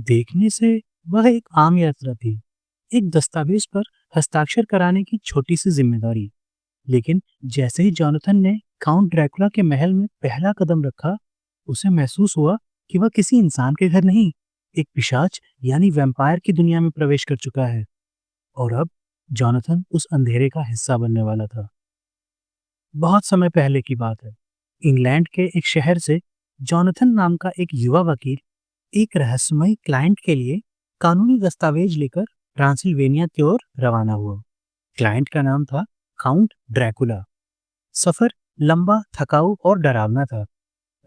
देखने से वह एक आम यात्रा थी, एक दस्तावेज पर हस्ताक्षर कराने की छोटी सी जिम्मेदारी। लेकिन जैसे ही जॉनथन ने काउंट ड्रैकुला के महल में पहला कदम रखा, उसे महसूस हुआ कि वह किसी इंसान के घर नहीं, एक पिशाच यानी वैम्पायर की दुनिया में प्रवेश कर चुका है। और अब जॉनथन उस अंधेरे का हिस्सा बनने वाला था। बहुत समय पहले की बात है। इंग्लैंड के एक शहर से जॉनथन नाम का एक युवा वकील एक रहस्यमयी क्लाइंट के लिए कानूनी दस्तावेज लेकर ट्रांसिल्वेनिया की ओर रवाना हुआ। क्लाइंट का नाम था काउंट ड्रैकुला। सफर लंबा, थकाऊ और डरावना था।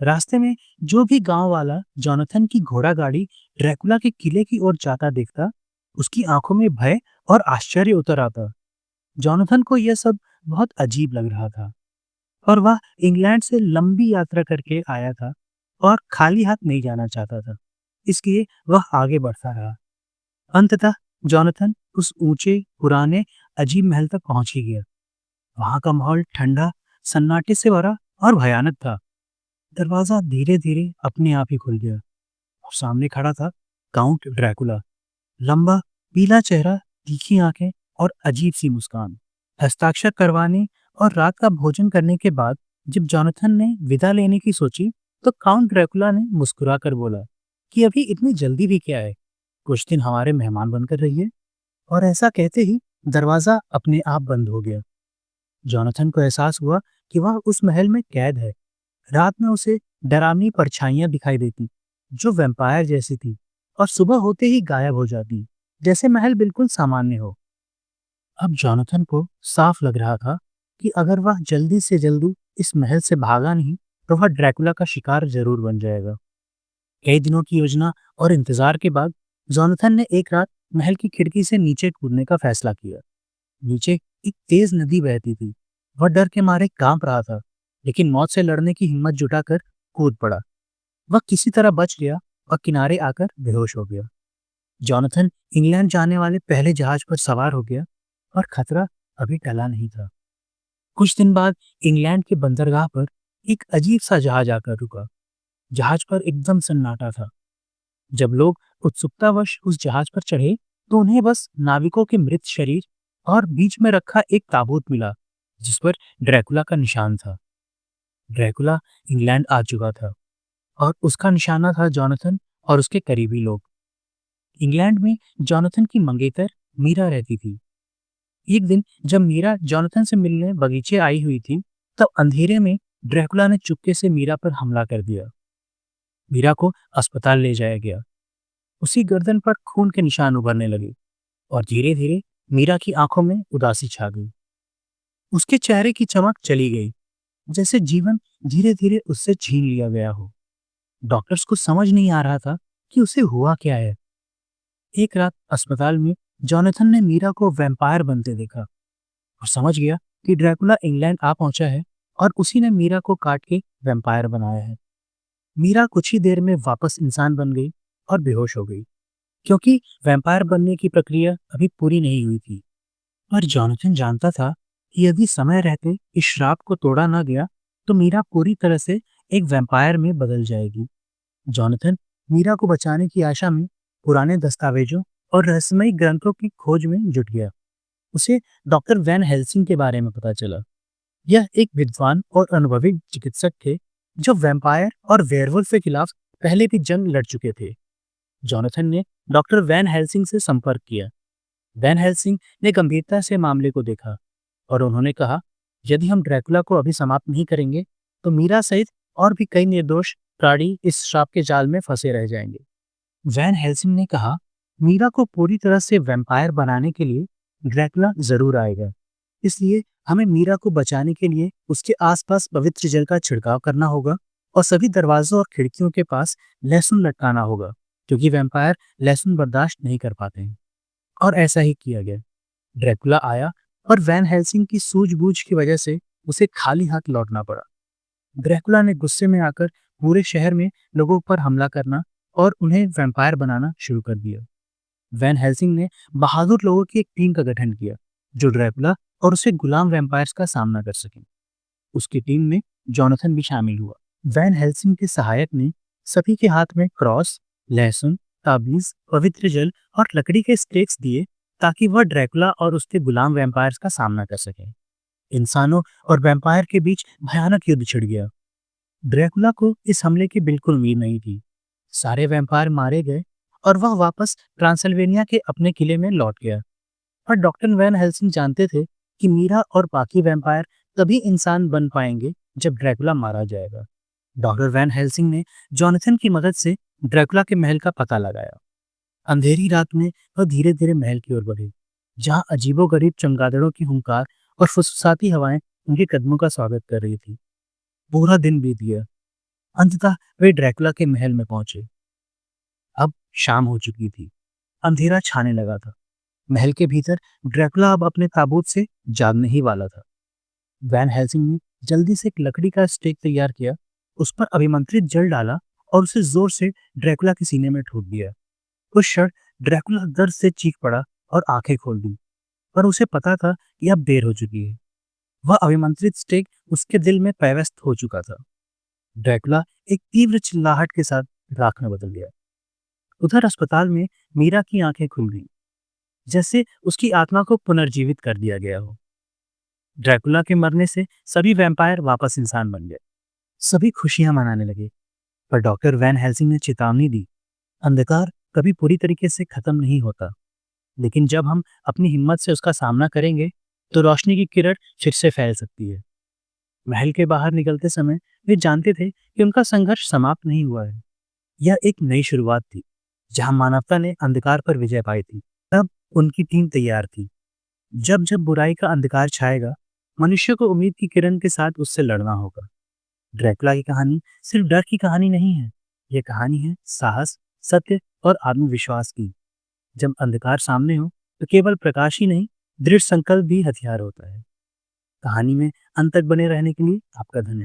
रास्ते में जो भी गांव वाला जॉनथन की घोड़ा गाड़ी ड्रैकुला के किले की ओर जाता देखता, उसकी आंखों में भय और आश्चर्य उतर आता। जॉनथन को यह सब बहुत अजीब लग रहा था, और वह इंग्लैंड से लंबी यात्रा करके आया था और खाली हाथ नहीं जाना चाहता था। इसलिए वह आगे बढ़ता रहा। अंततः जॉनथन उस ऊंचे, पुराने, अजीब महल तक पहुंच ही गया। वहां का माहौल ठंडा, सन्नाटे से भरा और भयानक था। दरवाजा धीरे धीरे अपने आप ही खुल गया और सामने खड़ा था काउंट ड्रैकुला। लंबा, पीला चेहरा, तीखी आंखें और अजीब सी मुस्कान। हस्ताक्षर करवाने और रात का भोजन करने के बाद जब जॉनथन ने विदा लेने की सोची, तो काउंट ड्रैकुला ने मुस्कुराकर बोला कि अभी इतनी जल्दी भी क्या है, कुछ दिन हमारे मेहमान बनकर रहिए। और ऐसा कहते ही दरवाजा अपने आप बंद हो गया। जॉनथन को एहसास हुआ कि वह उस महल में कैद है। रात में उसे डरावनी परछाइयां दिखाई देती, जो वैम्पायर जैसी थी, और सुबह होते ही गायब हो जाती, जैसे महल बिल्कुल सामान्य हो। अब जॉनथन को साफ लग रहा था कि अगर वह जल्दी से जल्दी इस महल से भागा नहीं, तो वह ड्रैकुला का शिकार जरूर बन जाएगा। कई दिनों की योजना और इंतजार के बाद जॉनथन ने एक रात महल की खिड़की से नीचे कूदने का फैसला किया। नीचे एक तेज नदी बहती थी। वह डर के मारे कांप रहा था, लेकिन मौत से लड़ने की हिम्मत जुटाकर कूद पड़ा। वह किसी तरह बच गया और किनारे आकर बेहोश हो गया। जॉनथन इंग्लैंड जाने वाले पहले जहाज पर सवार हो गया, और खतरा अभी टला नहीं था। कुछ दिन बाद इंग्लैंड के बंदरगाह पर एक अजीब सा जहाज आकर रुका। जहाज पर एकदम सन्नाटा था। जब लोग उत्सुकतावश उस जहाज पर चढ़े, तो उन्हें बस नाविकों के मृत शरीर और बीच में रखा एक ताबूत मिला, जिस पर ड्रैकुला का निशान था। ड्रैकुला इंग्लैंड आ चुका था, और उसका निशाना था जॉनथन और उसके करीबी लोग। इंग्लैंड में जॉनथन की मंगेतर मीरा रहती थी। एक दिन जब मीरा जॉनथन से मिलने बगीचे आई हुई थी, तब अंधेरे में ड्रैकुला ने चुपके से मीरा पर हमला कर दिया। मीरा को अस्पताल ले जाया गया। उसी गर्दन पर खून के निशान उभरने लगे, और धीरे धीरे मीरा की आंखों में उदासी छा गई। उसके चेहरे की चमक चली गई, जैसे जीवन धीरे धीरे उससे छीन लिया गया हो। डॉक्टर्स को समझ नहीं आ रहा था कि उसे हुआ क्या है। एक रात अस्पताल में जॉनथन ने मीरा को वैम्पायर बनते देखा, और समझ गया कि ड्रैकुला इंग्लैंड आ पहुंचा है, और उसी ने मीरा को काट के वैम्पायर बनाया है। मीरा कुछ ही देर में वापस इंसान बन गई और बेहोश हो गई, क्योंकि वैम्पायर बनने की प्रक्रिया अभी पूरी नहीं हुई थी। और जॉनथन जानता था कि यदि समय रहते इस श्राप को तोड़ा ना गया, तो मीरा पूरी तरह से एक वैम्पायर में बदल जाएगी। जॉनथन मीरा को बचाने की आशा में पुराने दस्तावेजों और रहस्यमयी ग्रंथों की खोज में जुट गया। उसे डॉक्टर वैन हेल्सिंग के बारे में पता चला। यह एक विद्वान और अनुभवी चिकित्सक थे, जो वैम्पायर और वेयरवुल्फ के खिलाफ पहले भी जंग लड़ चुके थे। जॉनथन ने डॉक्टर वैन हेल्सिंग से संपर्क किया। वैन हेल्सिंग ने गंभीरता से मामले को देखा, और उन्होंने कहा, यदि हम ड्रैकुला को अभी समाप्त नहीं करेंगे, तो मीरा सहित और भी कई निर्दोष प्राणी इस श्राप के जाल में फंसे रह जाएंगे। वैन हेल्सिंग ने कहा, मीरा को पूरी तरह से वैम्पायर बनाने के लिए ड्रैकुला जरूर आएगा। इसलिए हमें मीरा को बचाने के लिए उसके आसपास पवित्र जल का छिड़काव करना होगा, और सभी दरवाजों और खिड़कियों के पास लहसुन लटकाना होगा, क्योंकि वैम्पायर लहसुन बर्दाश्त नहीं कर पाते हैं। और ऐसा ही किया गया। ड्रैकुला आया, और वैन हेल्सिंग की सूझबूझ की वजह से उसे खाली हाथ लौटना पड़ा। ड्रैकुला ने गुस्से में आकर पूरे शहर में लोगों पर हमला करना और उन्हें वैम्पायर बनाना शुरू कर दिया। वैन हेल्सिंग ने बहादुर लोगों की एक टीम का गठन किया, जो ड्रैकुला और उसे गुलाम वैम्पायर्स का सामना कर सके। उसकी टीम में जॉनथन भी शामिल हुआ। वैन हेल्सिंग के सहायक ने सभी के हाथ में क्रॉस, लहसुन, ताबीज, पवित्र जल और लकड़ी के स्टेक्स दिए ताकि वह ड्रैकुला और उसके गुलाम वैम्पायर्स का सामना कर सके। इंसानों और वैम्पायर के बीच भयानक युद्ध छिड़ गया। ड्रैकुला को इस हमले की बिल्कुल उम्मीद नहीं थी। सारे वैम्पायर मारे गए और वह वापस ट्रांसल्वेनिया के अपने किले में लौट गया। पर डॉक्टर वैन हेल्सिंग जानते थे कि मीरा और बाकी वैम्पायर तभी इंसान बन पाएंगे जब ड्रैकुला मारा जाएगा। डॉक्टर वैन हेल्सिंग ने जॉनथन की मदद से ड्रैकुला के महल का पता लगाया। अंधेरी रात में वह धीरे धीरे महल की ओर बढ़े, जहां अजीबोगरीब चमगादड़ों की हुंकार और फुसफुसाती हवाएं उनके कदमों का स्वागत कर रही थी। पूरा दिन बीत गया। अंततः वे ड्रैकुला के महल में पहुंचे। अब शाम हो चुकी थी। अंधेरा छाने लगा था। महल के भीतर ड्रैकुला अब अपने ताबूत से जागने ही वाला था। वैन हेल्सिंग ने जल्दी से एक लकड़ी का स्टेक तैयार किया, उस पर अभिमंत्रित जल डाला और उसे जोर से ड्रैकुला के सीने में ठोक दिया। उस क्षण ड्रैकुला दर्द से चीख पड़ा और आंखें खोल दी, पर उसे पता था कि अब देर हो चुकी है। वह अभिमंत्रित स्टेक उसके दिल में पैवस्त हो चुका था। ड्रैकुला एक तीव्र चिल्लाहट के साथ राख में बदल गया। उधर अस्पताल में मीरा की आंखें खुल गईं, जैसे उसकी आत्मा को पुनर्जीवित कर दिया गया हो। ड्रैकुला के मरने से सभी वैम्पायर वापस इंसान बन गए। सभी खुशियां मनाने लगे। पर डॉक्टर वैन हेल्सिंग ने चेतावनी दी, अंधकार कभी पूरी तरीके से खत्म नहीं होता, लेकिन जब हम अपनी हिम्मत से उसका सामना करेंगे तो रोशनी की किरण फिर से फैल सकती है। महल के बाहर निकलते समय वे जानते थे कि उनका संघर्ष समाप्त नहीं हुआ है। यह एक नई शुरुआत थी, जहां मानवता ने अंधकार पर विजय पाई थी। तब उनकी टीम तैयार थी। जब जब बुराई का अंधकार छाएगा, मनुष्य को उम्मीद की किरण के साथ उससे लड़ना होगा। ड्रैकुला की कहानी सिर्फ डर की कहानी नहीं है, यह कहानी है साहस, सत्य और आत्मविश्वास की। जब अंधकार सामने हो तो केवल प्रकाश ही नहीं, दृढ़ संकल्प भी हथियार होता है। कहानी में अंत तक बने रहने के लिए आपका धन्यवाद।